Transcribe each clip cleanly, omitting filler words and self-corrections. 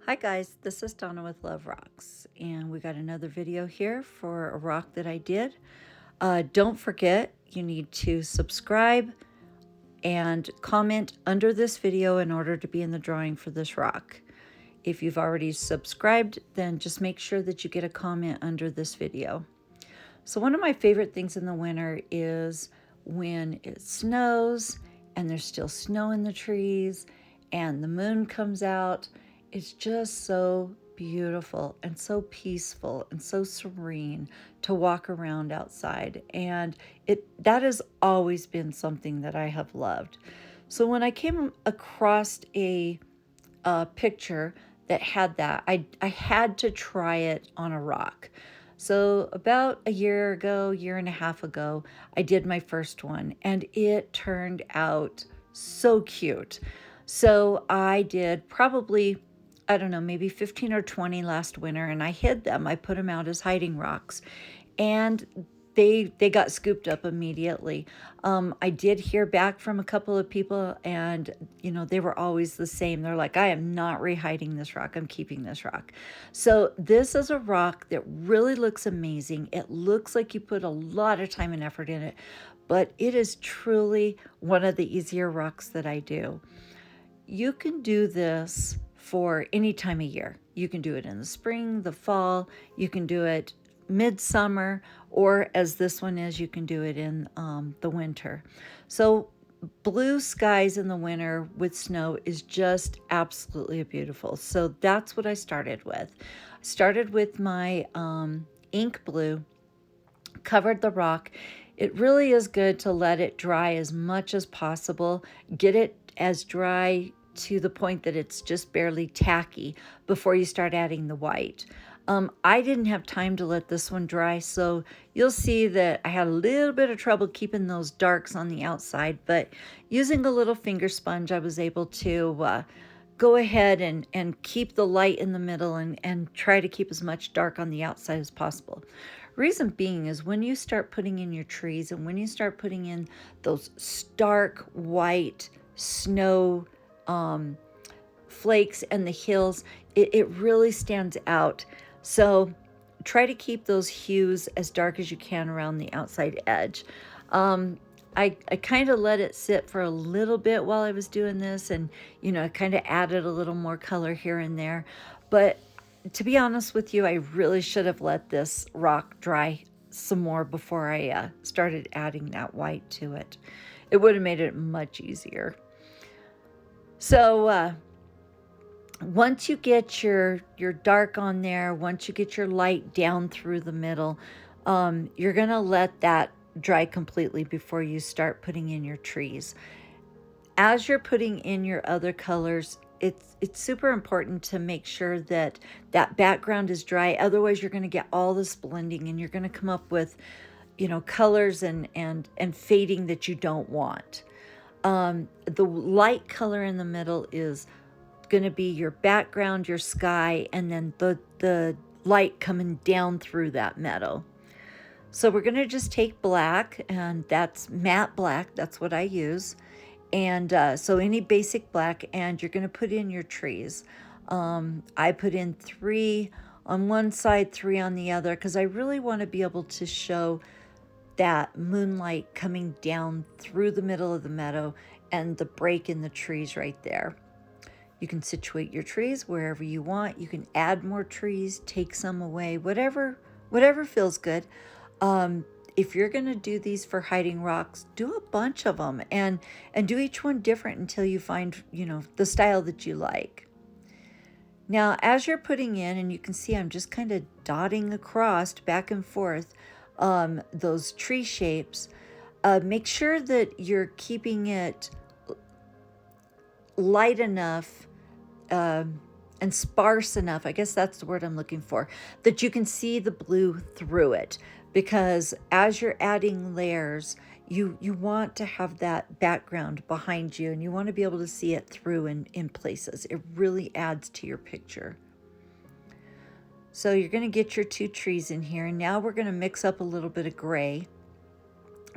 Hi guys, this is Donna with Love Rocks, and we got another video here for a rock that I did. Don't forget, you need to subscribe and comment under this video in order to be in the drawing for this rock. If you've already subscribed, then just make sure that you get a comment under this video. So one of my favorite things in the winter is when it snows and there's still snow in the trees and the moon comes out. It's just so beautiful and so peaceful and so serene to walk around outside. And that has always been something that I have loved. So when I came across a picture that had that, I had to try it on a rock. So about a year ago, year and a half ago, I did my first one and it turned out so cute. So I did probably, I don't know, maybe 15 or 20 last winter, and I hid them. I put them out as hiding rocks, and they got scooped up immediately. I did hear back from a couple of people, and they were always the same. They're like, I am not rehiding this rock. I'm keeping this rock. So this is a rock that really looks amazing. It looks like you put a lot of time and effort in it, but it is truly one of the easier rocks that I do. You can do this for any time of year. You can do it in the spring, the fall, you can do it midsummer, or as this one is, you can do it in the winter. So blue skies in the winter with snow is just absolutely beautiful. So that's what I started with. I started with my ink blue, covered the rock. It really is good to let it dry as much as possible. Get it as dry to the point that it's just barely tacky before you start adding the white. I didn't have time to let this one dry, so you'll see that I had a little bit of trouble keeping those darks on the outside, but using a little finger sponge, I was able to go ahead and keep the light in the middle and try to keep as much dark on the outside as possible. Reason being is when you start putting in your trees and when you start putting in those stark white snow flakes and the hills, it really stands out. So try to keep those hues as dark as you can around the outside edge. I kind of let it sit for a little bit while I was doing this, and I kind of added a little more color here and there. But to be honest with you, I really should have let this rock dry some more before I started adding that white to it. It would have made it much easier. So once you get your dark on there, once you get your light down through the middle, you're gonna let that dry completely before you start putting in your trees. As you're putting in your other colors, it's super important to make sure that that background is dry. Otherwise, you're going to get all this blending, and you're going to come up with, colors and fading that you don't want. The light color in the middle is going to be your background, your sky, and then the light coming down through that meadow. So we're going to just take black, and that's matte black. That's what I use. And so any basic black, and you're going to put in your trees. I put in 3 on one side, 3 on the other, because I really want to be able to show that moonlight coming down through the middle of the meadow and the break in the trees right there. You can situate your trees wherever you want. You can add more trees, take some away, whatever feels good. If you're going to do these for hiding rocks, do a bunch of them and do each one different until you find, the style that you like. Now, as you're putting in, and you can see I'm just kind of dotting across back and forth those tree shapes, make sure that you're keeping it light enough and sparse enough, I guess that's the word I'm looking for, that you can see the blue through it. Because as you're adding layers, you want to have that background behind you, and you want to be able to see it through in places. It really adds to your picture. So you're going to get your 2 trees in here, and now we're going to mix up a little bit of gray.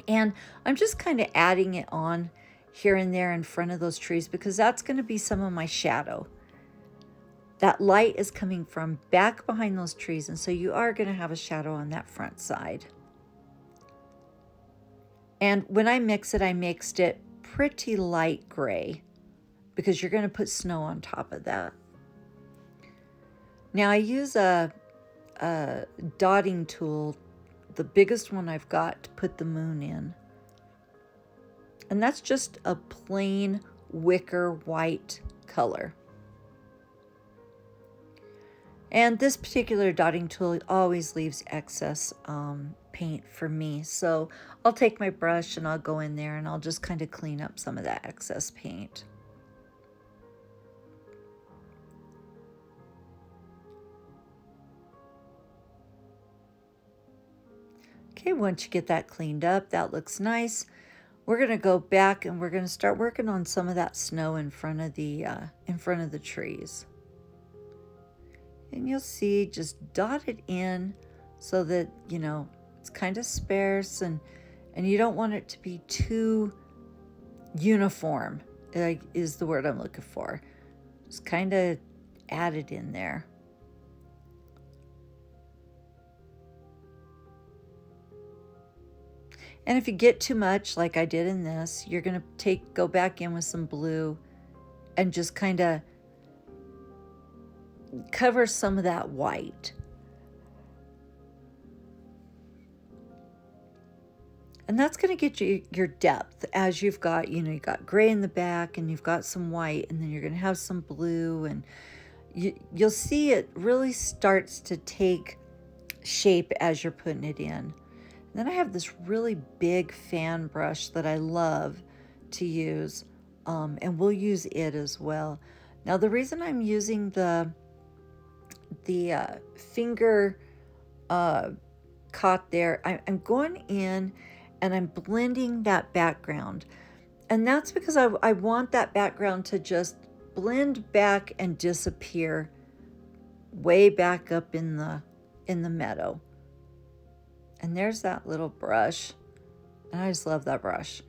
And I'm just kind of adding it on here and there in front of those trees because that's going to be some of my shadow. that light is coming from back behind those trees, and so you are going to have a shadow on that front side. And when I mix it, I mixed it pretty light gray because you're going to put snow on top of that. Now I use a dotting tool, the biggest one I've got, to put the moon in. And that's just a plain wicker white color. And this particular dotting tool always leaves excess paint for me. So I'll take my brush and I'll go in there and I'll just kind of clean up some of that excess paint. Okay, once you get that cleaned up, that looks nice. We're going to go back and we're going to start working on some of that snow in front of the trees. And you'll see, just dot it in so that, you know, it's kind of sparse and you don't want it to be too uniform, is the word I'm looking for. Just kind of add it in there. And if you get too much, like I did in this, you're going to go back in with some blue and just kind of cover some of that white. And that's going to get you your depth as you've got, you know, you got gray in the back and you've got some white, and then you're going to have some blue, and you'll see it really starts to take shape as you're putting it in. And then I have this really big fan brush that I love to use, and we'll use it as well. Now the reason I'm using the finger caught there, I'm going in and I'm blending that background. And that's because I want that background to just blend back and disappear way back up in the meadow. And there's that little brush. And I just love that brush.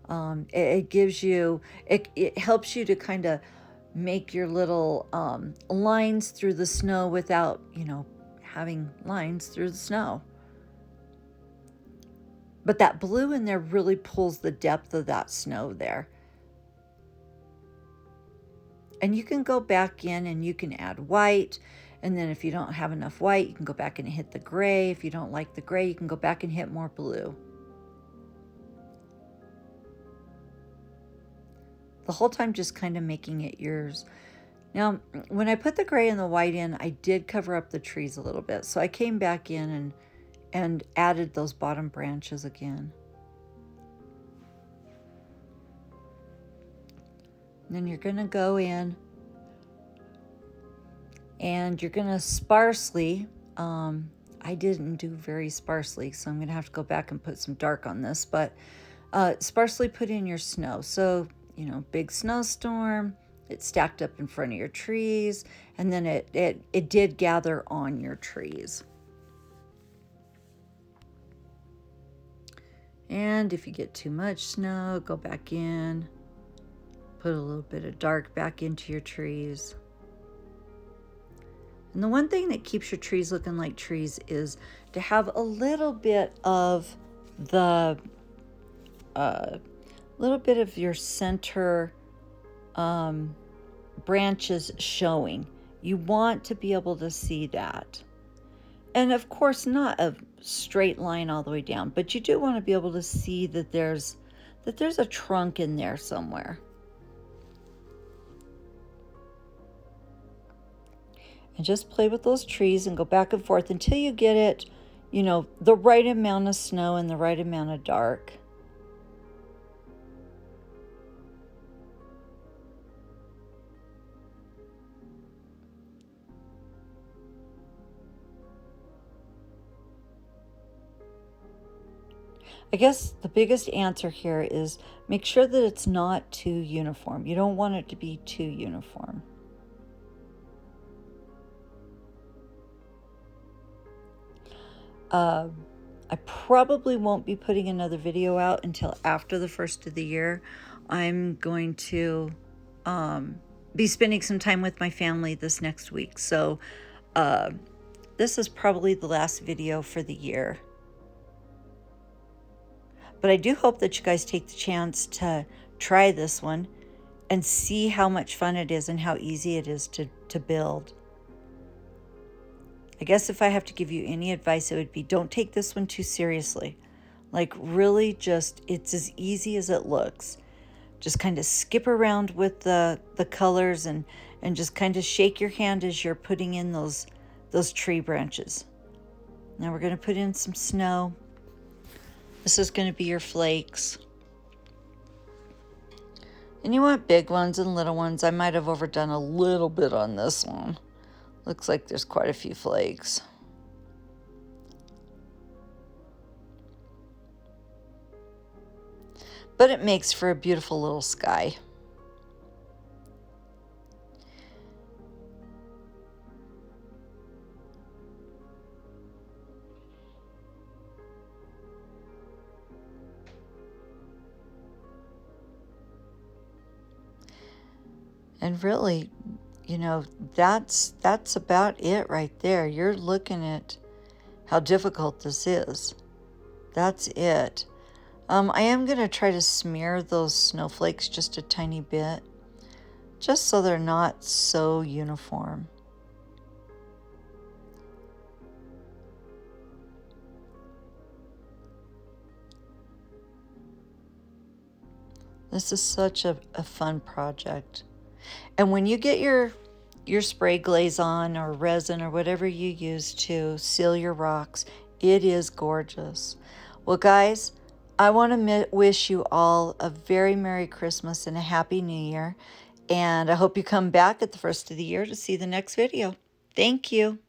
It gives you, it helps you to kind of make your little lines through the snow without, you know, having lines through the snow. But that blue in there really pulls the depth of that snow there. And you can go back in and you can add white. And then if you don't have enough white, you can go back and hit the gray. If you don't like the gray, you can go back and hit more blue. The whole time just kind of making it yours. Now, when I put the gray and the white in, I did cover up the trees a little bit. So I came back in and added those bottom branches again. And then you're going to go in and you're going to sparsely, I didn't do very sparsely, so I'm going to have to go back and put some dark on this, but sparsely put in your snow. So, you know, big snowstorm, it stacked up in front of your trees, and then it did gather on your trees. And if you get too much snow, go back in, put a little bit of dark back into your trees. And the one thing that keeps your trees looking like trees is to have a little bit of the, little bit of your center branches showing. You want to be able to see that. And of course, not a straight line all the way down, but you do want to be able to see that there's a trunk in there somewhere. And just play with those trees and go back and forth until you get it, you know, the right amount of snow and the right amount of dark. I guess the biggest answer here is make sure that it's not too uniform. You don't want it to be too uniform. I probably won't be putting another video out until after the first of the year. I'm going to be spending some time with my family this next week. So this is probably the last video for the year. But I do hope that you guys take the chance to try this one and see how much fun it is and how easy it is to build. I guess if I have to give you any advice, it would be don't take this one too seriously. Like really just, it's as easy as it looks. Just kind of skip around with the colors and just kind of shake your hand as you're putting in those tree branches. Now we're going to put in some snow. This is going to be your flakes. And you want big ones and little ones. I might have overdone a little bit on this one. Looks like there's quite a few flakes. But it makes for a beautiful little sky. And really, you know, that's about it right there. You're looking at how difficult this is. That's it. I am going to try to smear those snowflakes just a tiny bit, just so they're not so uniform. This is such a fun project. And when you get your spray glaze on or resin or whatever you use to seal your rocks, it is gorgeous. Well, guys, I want to wish you all a very Merry Christmas and a Happy New Year. And I hope you come back at the first of the year to see the next video. Thank you.